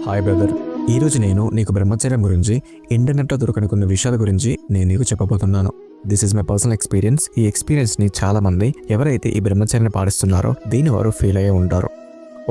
Hi brother, ఈరోజు నేను నీకు బ్రహ్మచర్యం గురించి ఇంటర్నెట్లో దొరకని కొన్ని విషయాల గురించి నేను నీకు చెప్పబోతున్నాను. This is my personal experience. ఈ ఎక్స్పీరియన్స్ని చాలా మంది ఎవరైతే ఈ బ్రహ్మచర్యాన్ని పాటిస్తున్నారో దీని వారు ఫీల్ అయ్యే ఉంటారు.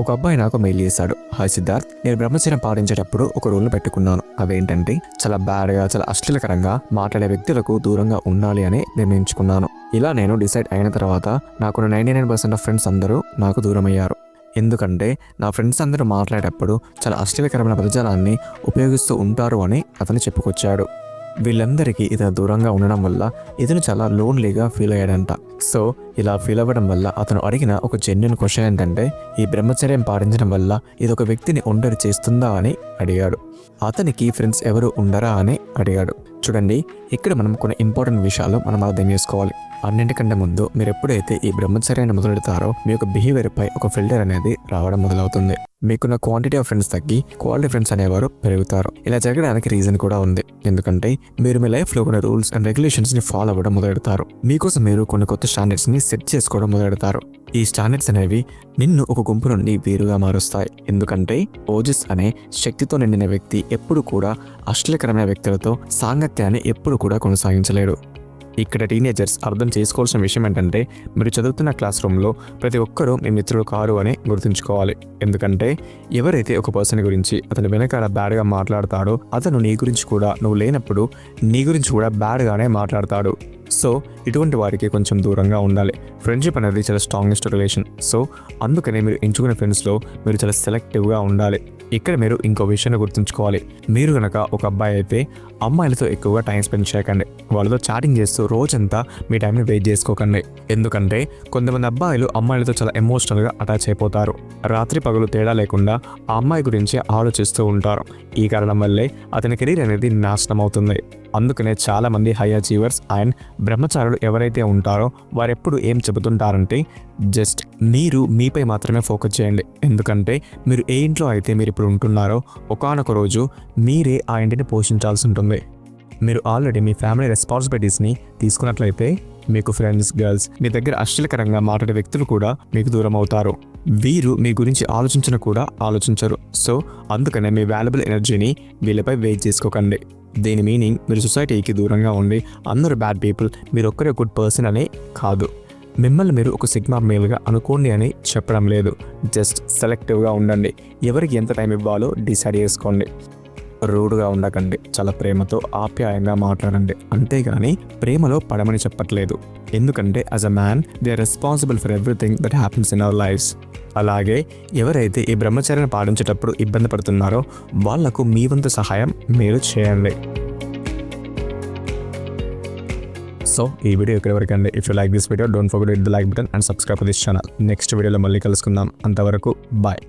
ఒక అబ్బాయి నాకు మెయిల్ చేశాడు. హాయ్ సిద్ధార్థ్, నేను బ్రహ్మచర్యం పాటించేటప్పుడు ఒక రూల్ పెట్టుకున్నాను. అవేంటంటే చాలా బ్యాడ్గా, చాలా అశ్లీలకరంగా మాట్లాడే వ్యక్తులకు దూరంగా ఉండాలి అని నిర్ణయించుకున్నాను. ఇలా నేను డిసైడ్ అయిన తర్వాత నాకు 99% ఆఫ్ ఫ్రెండ్స్ అందరూ నాకు దూరం అయ్యారు. ఎందుకంటే నా ఫ్రెండ్స్ అందరూ మాట్లాడేటప్పుడు చాలా అశ్లీలకరమైన పదజాలాన్ని ఉపయోగిస్తూ ఉంటారు అని అతను చెప్పుకొచ్చాడు. వీళ్ళందరికీ ఇతను దూరంగా ఉండడం వల్ల ఇతను చాలా లోన్లీగా ఫీల్ అయ్యాడంట. సో ఇలా ఫీల్ అవ్వడం వల్ల అతను అడిగిన ఒక జెన్యున్ క్వశ్చన్ ఏంటంటే, ఈ బ్రహ్మచర్యం పాటించడం వల్ల ఇది ఒక వ్యక్తిని ఒంటరి చేస్తుందా అని అడిగాడు. అతనికి ఫ్రెండ్స్ ఎవరు ఉండరా అని అడిగాడు. చూడండి, ఇక్కడ మనం కొన్ని ఇంపార్టెంట్ విషయాలు మనం అర్థం చేసుకోవాలి. అన్నింటికంటే ముందు మీరు ఎప్పుడైతే ఈ బ్రహ్మచర్యాన్ని మొదలెడతారో మీ యొక్క బిహేవియర్ పై ఒక ఫిల్టర్ అనేది రావడం మొదలవుతుంది. మీకున్న క్వాంటిటీ ఆఫ్ ఫ్రెండ్స్ తగ్గి క్వాలిటీ ఫ్రెండ్స్ అనేవారు పెరుగుతారు. ఇలా జరగడానికి రీజన్ కూడా ఉంది. ఎందుకంటే మీరు మీ లైఫ్లో కొన్ని రూల్స్ అండ్ రెగ్యులేషన్స్ ని ఫాలో అవ్వడం మొదలెడతారు. మీకోసం మీరు కొన్ని కొత్త స్టాండర్డ్స్ ని సెట్ చేసుకోవడం మొదలెడతారు. ఈ స్టాండర్డ్స్ అనేవి నిన్ను ఒక గుంపు నుండి వేరుగా మారుస్తాయి. ఎందుకంటే ఓజస్ అనే శక్తితో నిండిన వ్యక్తి ఎప్పుడు కూడా అశ్లీలకరమైన వ్యక్తులతో సాంగత్యాన్ని ఎప్పుడు కూడా కొనసాగించలేడు. ఇక్కడ టీనేజర్స్ అర్థం చేసుకోవాల్సిన విషయం ఏంటంటే, మీరు చదువుతున్న క్లాస్ రూమ్లో ప్రతి ఒక్కరూ మీ మిత్రులు కారు అని గుర్తుంచుకోవాలి. ఎందుకంటే ఎవరైతే ఒక పర్సన్ గురించి అతను వెనకాల బ్యాడ్గా మాట్లాడతాడో అతను నీ గురించి కూడా నువ్వు లేనప్పుడు నీ గురించి కూడా బ్యాడ్గానే మాట్లాడతాడు. సో ఇటువంటి వారికి కొంచెం దూరంగా ఉండాలి. ఫ్రెండ్షిప్ అనేది చాలా స్ట్రాంగెస్ట్ రిలేషన్. సో అందుకనే మీరు ఎంచుకునే ఫ్రెండ్స్లో మీరు చాలా సెలెక్టివ్గా ఉండాలి. ఇక్కడ మీరు ఇంకో విషయాన్ని గుర్తుంచుకోవాలి. మీరు కనుక ఒక అబ్బాయి అయితే అమ్మాయిలతో ఎక్కువగా టైం స్పెండ్ చేయకండి. వాళ్ళతో చాటింగ్ చేస్తూ రోజంతా మీ టైంని వేస్ట్ చేసుకోకండి. ఎందుకంటే కొంతమంది అబ్బాయిలు అమ్మాయిలతో చాలా ఎమోషనల్గా అటాచ్ అయిపోతారు. రాత్రి పగలు తేడా లేకుండా ఆ అమ్మాయి గురించి ఆలోచిస్తూ ఉంటారు. ఈ కారణం వల్లే అతని కెరీర్ అనేది నాశనం అవుతుంది. అందుకనే చాలా మంది హై అచీవర్స్ అండ్ బ్రహ్మచారులు ఎవరైతే ఉంటారో వారెప్పుడు ఏం చెబుతుంటారంటే, జస్ట్ మీరు మీపై మాత్రమే ఫోకస్ చేయండి. ఎందుకంటే మీరు ఏ ఇంట్లో అయితే మీరు ఇప్పుడు ఉంటున్నారో ఒకానొక రోజు మీరే ఆ ఇంటిని పోషించాల్సి ఉంటుంది. మీరు ఆల్రెడీ మీ ఫ్యామిలీ రెస్పాన్సిబిలిటీస్ని తీసుకున్నట్లయితే మీకు ఫ్రెండ్స్, గర్ల్స్, మీ దగ్గర అశ్లీలకరంగా మాట్లాడే వ్యక్తులు కూడా మీకు దూరం అవుతారు. వీరు మీ గురించి ఆలోచించను కూడా ఆలోచించరు. సో అందుకనే మీ వాల్యుబుల్ ఎనర్జీని వీళ్ళపై వేస్ట్ చేసుకోకండి. దీని మీనింగ్ మీరు సొసైటీకి దూరంగా ఉండి అందరూ బ్యాడ్ పీపుల్, మీరు ఒక్కరే గుడ్ పర్సన్ అనే కాదు. మిమ్మల్ని మీరు ఒక సిగ్మా మేల్గా అనుకోండి అని చెప్పడం లేదు. జస్ట్ సెలెక్టివ్గా ఉండండి. ఎవరికి ఎంత టైం ఇవ్వాలో డిసైడ్ చేసుకోండి. రూడ్గా ఉండకండి. చాలా ప్రేమతో ఆప్యాయంగా మాట్లాడండి. అంతేగాని ప్రేమలో పడమని చెప్పట్లేదు. ఎందుకంటే as a man they are responsible for everything that happens in our lives. అలాగే ఎవరైతే ఈ బ్రహ్మచర్యాన్ని పాటించేటప్పుడు ఇబ్బంది పడుతున్నారో వాళ్లకు మీ వంతు సహాయం మీరు చేయండి. సో ఈ వీడియో ఇక్కడ వరకు అండి. If you like this video, don't forget to hit the like button and subscribe to this channel. Next వీడియోలో మళ్ళీ కలుసుకుందాం. అంతవరకు బాయ్.